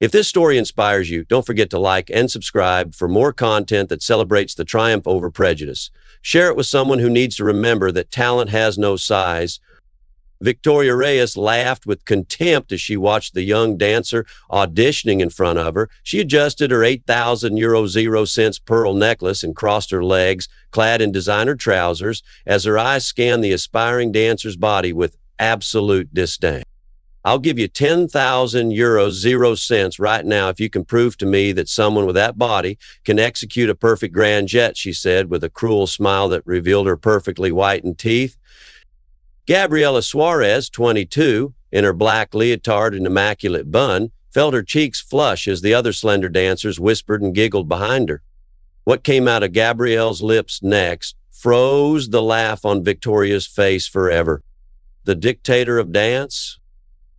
If this story inspires you, don't forget to like and subscribe for more content that celebrates the triumph over prejudice. Share it with someone who needs to remember that talent has no size. Victoria Reyes laughed with contempt as she watched the young dancer auditioning in front of her. She adjusted her 8,000 euro 0 cents pearl necklace and crossed her legs, clad in designer trousers, as her eyes scanned the aspiring dancer's body with absolute disdain. I'll give you 10,000 euro 0 cents right now if you can prove to me that someone with that body can execute a perfect grand jet, she said with a cruel smile that revealed her perfectly whitened teeth. Gabriela Suarez, 22, in her black leotard and immaculate bun, felt her cheeks flush as the other slender dancers whispered and giggled behind her. What came out of Gabrielle's lips next froze the laugh on Victoria's face forever. The dictator of dance?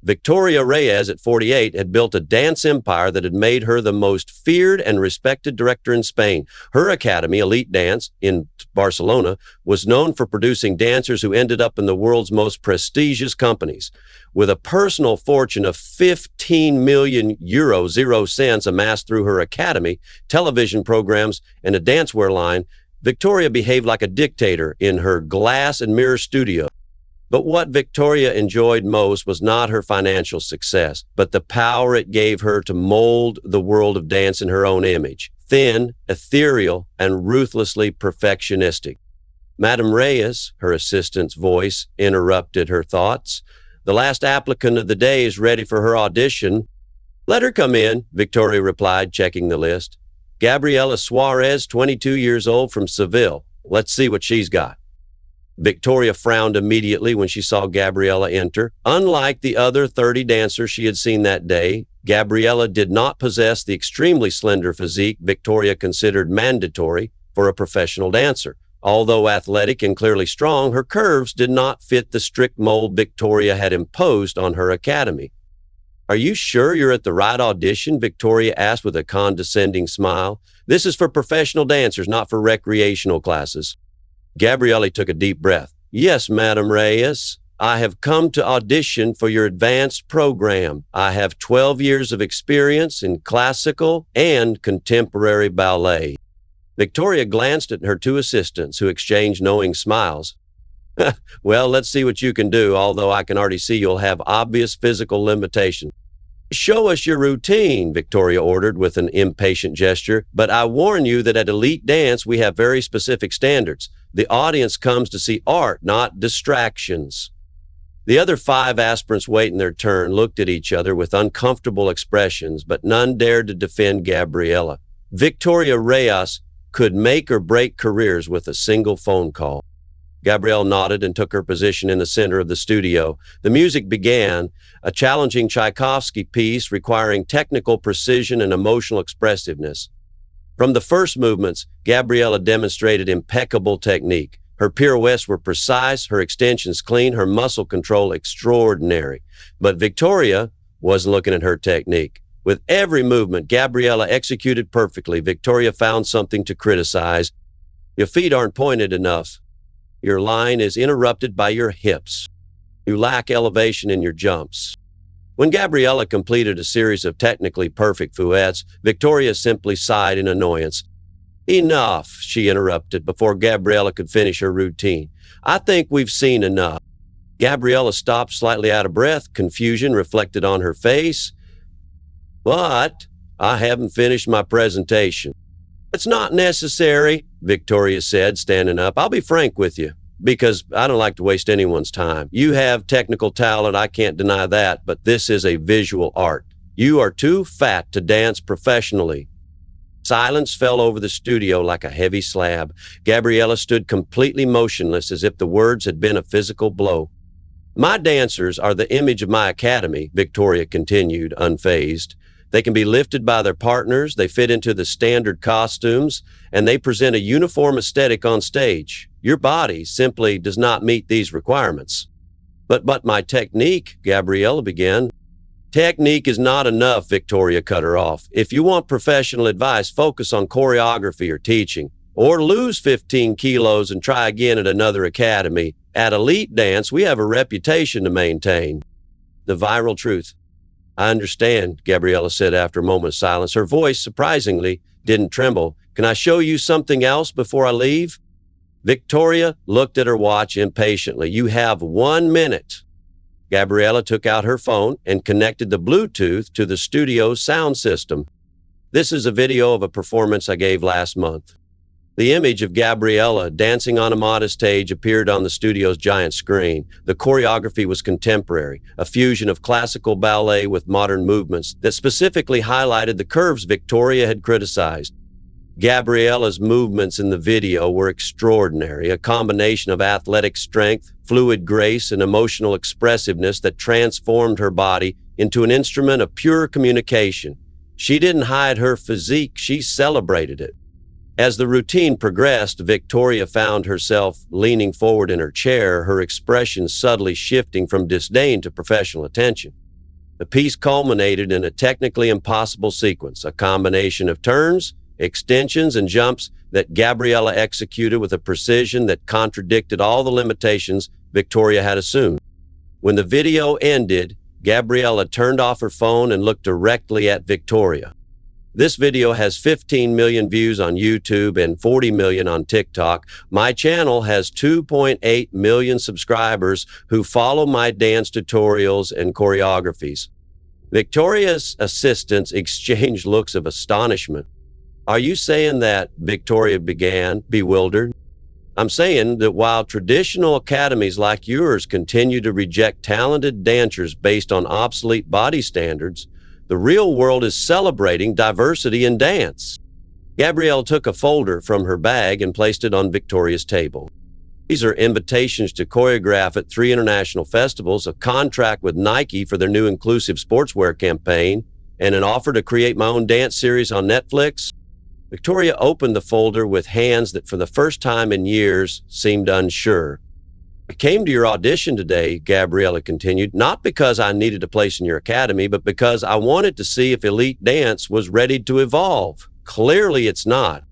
Victoria Reyes, at 48, had built a dance empire that had made her the most feared and respected director in Spain. Her academy, Elite Dance, in Barcelona, was known for producing dancers who ended up in the world's most prestigious companies. With a personal fortune of 15 million euro 0 cents amassed through her academy, television programs, and a dancewear line, Victoria behaved like a dictator in her glass and mirror studio. But what Victoria enjoyed most was not her financial success, but the power it gave her to mold the world of dance in her own image, thin, ethereal, and ruthlessly perfectionistic. Madame Reyes, her assistant's voice, interrupted her thoughts. The last applicant of the day is ready for her audition. Let her come in, Victoria replied, checking the list. Gabriela Suarez, 22 years old, from Seville. Let's see what she's got. Victoria frowned immediately when she saw Gabriela enter. Unlike the other 30 dancers she had seen that day, Gabriela did not possess the extremely slender physique Victoria considered mandatory for a professional dancer. Although athletic and clearly strong, her curves did not fit the strict mold Victoria had imposed on her academy. Are you sure you're at the right audition? Victoria asked with a condescending smile. This is for professional dancers, not for recreational classes. Gabrielle took a deep breath. Yes, Madame Reyes, I have come to audition for your advanced program. I have 12 years of experience in classical and contemporary ballet. Victoria glanced at her two assistants, who exchanged knowing smiles. Well, let's see what you can do, although I can already see you'll have obvious physical limitations. Show us your routine, Victoria ordered with an impatient gesture, but I warn you that at Elite Dance we have very specific standards. The audience comes to see art, not distractions. The other 5 aspirants waiting their turn looked at each other with uncomfortable expressions, but none dared to defend Gabriela. Victoria Reyes could make or break careers with a single phone call. Gabrielle nodded and took her position in the center of the studio. The music began, a challenging Tchaikovsky piece requiring technical precision and emotional expressiveness. From the first movements, Gabriela demonstrated impeccable technique. Her pirouettes were precise, her extensions clean, her muscle control extraordinary. But Victoria wasn't looking at her technique. With every movement Gabriela executed perfectly, Victoria found something to criticize. Your feet aren't pointed enough. Your line is interrupted by your hips. You lack elevation in your jumps. When Gabriela completed a series of technically perfect fouettes, Victoria simply sighed in annoyance. Enough, she interrupted before Gabriela could finish her routine. I think we've seen enough. Gabriela stopped, slightly out of breath, confusion reflected on her face. But I haven't finished my presentation. It's not necessary, Victoria said, standing up. I'll be frank with you, because I don't like to waste anyone's time. You have technical talent, I can't deny that, but this is a visual art. You are too fat to dance professionally. Silence fell over the studio like a heavy slab. Gabriela stood completely motionless as if the words had been a physical blow. My dancers are the image of my academy, Victoria continued, unfazed. They can be lifted by their partners, they fit into the standard costumes, and they present a uniform aesthetic on stage. Your body simply does not meet these requirements. But my technique, Gabriela began. Technique is not enough, Victoria cut her off. If you want professional advice, focus on choreography or teaching. Or lose 15 kilos and try again at another academy. At Elite Dance, we have a reputation to maintain. The viral truth. I understand, Gabriella said after a moment of silence. Her voice, surprisingly, didn't tremble. Can I show you something else before I leave? Victoria looked at her watch impatiently. You have 1 minute. Gabriella took out her phone and connected the Bluetooth to the studio's sound system. This is a video of a performance I gave last month. The image of Gabriella dancing on a modest stage appeared on the studio's giant screen. The choreography was contemporary, a fusion of classical ballet with modern movements that specifically highlighted the curves Victoria had criticized. Gabriella's movements in the video were extraordinary, a combination of athletic strength, fluid grace, and emotional expressiveness that transformed her body into an instrument of pure communication. She didn't hide her physique, she celebrated it. As the routine progressed, Victoria found herself leaning forward in her chair, her expression subtly shifting from disdain to professional attention. The piece culminated in a technically impossible sequence, a combination of turns, extensions, and jumps that Gabriella executed with a precision that contradicted all the limitations Victoria had assumed. When the video ended, Gabriella turned off her phone and looked directly at Victoria. This video has 15 million views on YouTube and 40 million on TikTok. My channel has 2.8 million subscribers who follow my dance tutorials and choreographies. Victoria's assistants exchanged looks of astonishment. Are you saying that? Victoria began, bewildered. I'm saying that while traditional academies like yours continue to reject talented dancers based on obsolete body standards, the real world is celebrating diversity in dance. Gabrielle took a folder from her bag and placed it on Victoria's table. These are invitations to choreograph at 3 international festivals, a contract with Nike for their new inclusive sportswear campaign, and an offer to create my own dance series on Netflix. Victoria opened the folder with hands that for the first time in years seemed unsure. I came to your audition today, Gabriella continued, not because I needed a place in your academy, but because I wanted to see if elite dance was ready to evolve. Clearly it's not.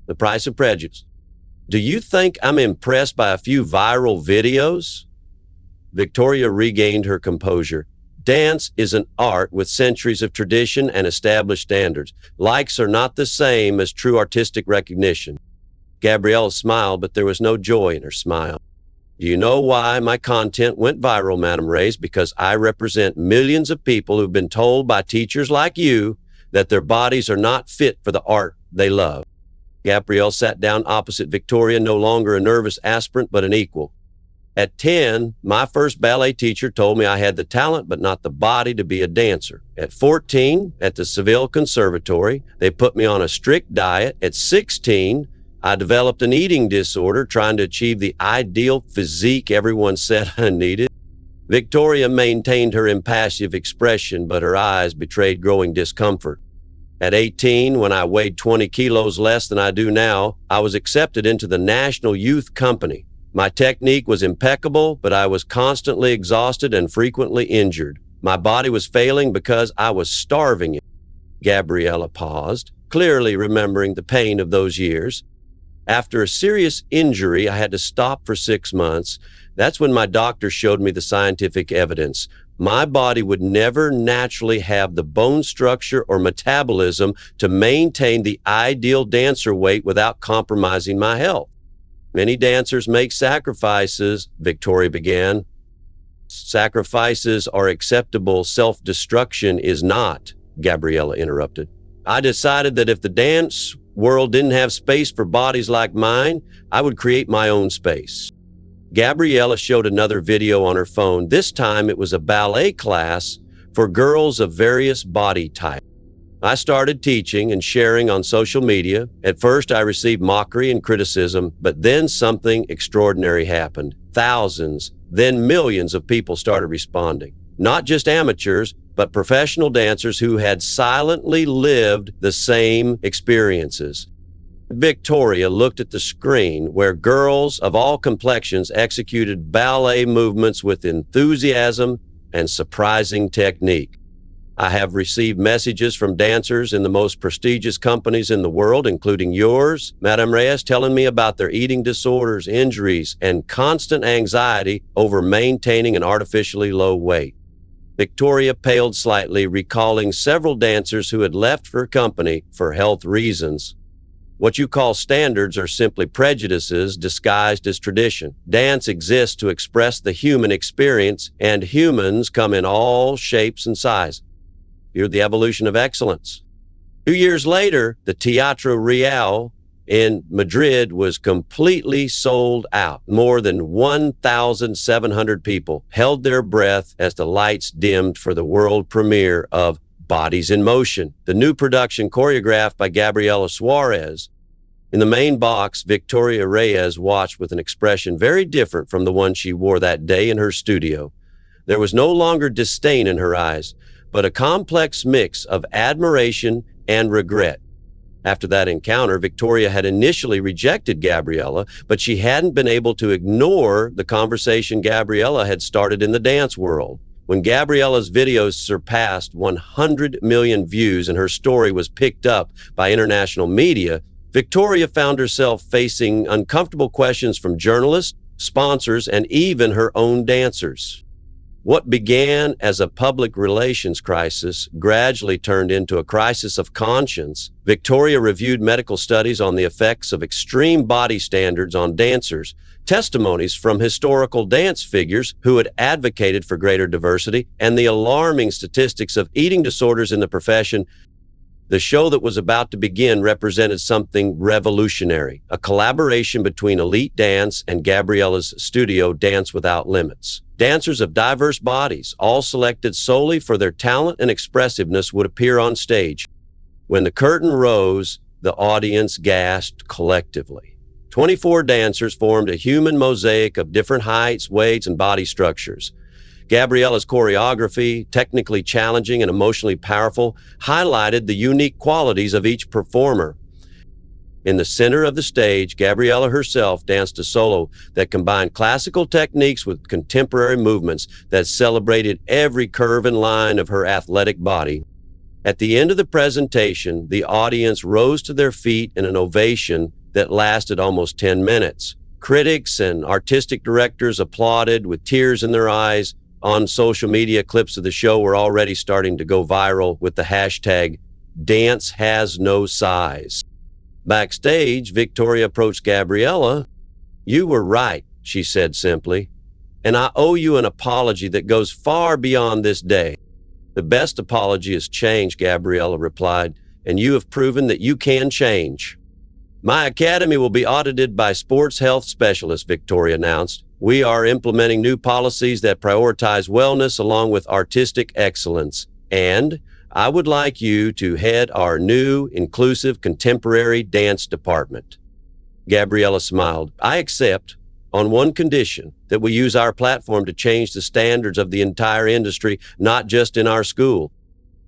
The price of prejudice. Do you think I'm impressed by a few viral videos? Victoria regained her composure. Dance is an art with centuries of tradition and established standards. Likes are not the same as true artistic recognition. Gabriella smiled, but there was no joy in her smile. Do you know why my content went viral, Madam Reyes? Because I represent millions of people who've been told by teachers like you that their bodies are not fit for the art they love. Gabrielle sat down opposite Victoria, no longer a nervous aspirant, but an equal. At 10, my first ballet teacher told me I had the talent but not the body to be a dancer. At 14, at the Seville Conservatory, they put me on a strict diet. At 16, I developed an eating disorder trying to achieve the ideal physique everyone said I needed. Victoria maintained her impassive expression, but her eyes betrayed growing discomfort. At 18, when I weighed 20 kilos less than I do now, I was accepted into the National Youth Company. My technique was impeccable, but I was constantly exhausted and frequently injured. My body was failing because I was starving it. Gabriella paused, clearly remembering the pain of those years. After a serious injury, I had to stop for 6 months. That's when my doctor showed me the scientific evidence. My body would never naturally have the bone structure or metabolism to maintain the ideal dancer weight without compromising my health. Many dancers make sacrifices, Victoria began. Sacrifices are acceptable, self-destruction is not, Gabriella interrupted. I decided that if the dance world didn't have space for bodies like mine, I would create my own space. Gabriella showed another video on her phone. This time it was a ballet class for girls of various body types. I started teaching and sharing on social media. At first I received mockery and criticism, but then something extraordinary happened. Thousands, then millions of people started responding. Not just amateurs, but professional dancers who had silently lived the same experiences. Victoria looked at the screen where girls of all complexions executed ballet movements with enthusiasm and surprising technique. I have received messages from dancers in the most prestigious companies in the world, including yours, Madame Reyes, telling me about their eating disorders, injuries, and constant anxiety over maintaining an artificially low weight. Victoria paled slightly, recalling several dancers who had left her company for health reasons. What you call standards are simply prejudices disguised as tradition. Dance exists to express the human experience, and humans come in all shapes and sizes. You're the evolution of excellence. 2 years later, the Teatro Real in Madrid was completely sold out. More than 1,700 people held their breath as the lights dimmed for the world premiere of Bodies in Motion, the new production choreographed by Gabriela Suarez. In the main box, Victoria Reyes watched with an expression very different from the one she wore that day in her studio. There was no longer disdain in her eyes, but a complex mix of admiration and regret. After that encounter, Victoria had initially rejected Gabriela, but she hadn't been able to ignore the conversation Gabriela had started in the dance world. When Gabriela's videos surpassed 100 million views and her story was picked up by international media, Victoria found herself facing uncomfortable questions from journalists, sponsors, and even her own dancers. What began as a public relations crisis gradually turned into a crisis of conscience. Victoria reviewed medical studies on the effects of extreme body standards on dancers, testimonies from historical dance figures who had advocated for greater diversity, and the alarming statistics of eating disorders in the profession. The show that was about to begin represented something revolutionary, a collaboration between elite dance and Gabriela's studio Dance Without Limits. Dancers of diverse bodies, all selected solely for their talent and expressiveness, would appear on stage. When the curtain rose, the audience gasped collectively. 24 dancers formed a human mosaic of different heights, weights, and body structures. Gabriela's choreography, technically challenging and emotionally powerful, highlighted the unique qualities of each performer. In the center of the stage, Gabriela herself danced a solo that combined classical techniques with contemporary movements that celebrated every curve and line of her athletic body. At the end of the presentation, the audience rose to their feet in an ovation that lasted almost 10 minutes. Critics and artistic directors applauded with tears in their eyes. On social media, clips of the show were already starting to go viral with the hashtag Dance Has No Size. Backstage, Victoria approached Gabriela. "You were right," she said simply, "and I owe you an apology that goes far beyond this day." "The best apology is change," Gabriela replied, "and you have proven that you can change." "My academy will be audited by sports health specialists," Victoria announced. "We are implementing new policies that prioritize wellness along with artistic excellence. And I would like you to head our new, inclusive, contemporary dance department." Gabriela smiled. "I accept, on one condition, that we use our platform to change the standards of the entire industry, not just in our school."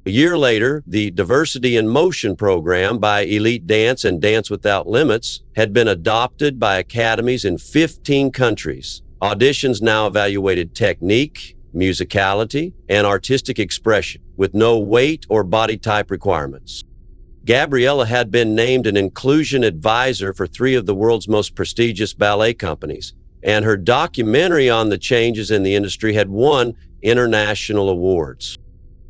A year later, the Diversity in Motion program by Elite Dance and Dance Without Limits had been adopted by academies in 15 countries. Auditions now evaluated technique, musicality, and artistic expression, with no weight or body type requirements. Gabriela had been named an inclusion advisor for 3 of the world's most prestigious ballet companies, and her documentary on the changes in the industry had won international awards.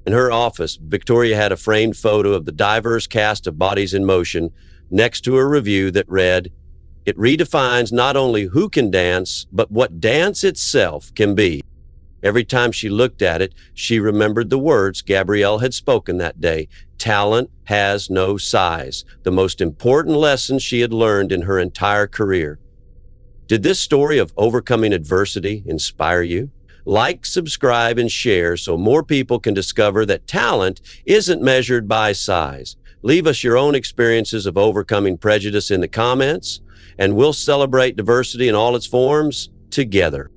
In her office, Victoria had a framed photo of the diverse cast of Bodies in Motion next to a review that read, "It redefines not only who can dance, but what dance itself can be." Every time she looked at it, she remembered the words Gabrielle had spoken that day. Talent has no size, the most important lesson she had learned in her entire career. Did this story of overcoming adversity inspire you? Like, subscribe, and share so more people can discover that talent isn't measured by size. Leave us your own experiences of overcoming prejudice in the comments, and we'll celebrate diversity in all its forms together.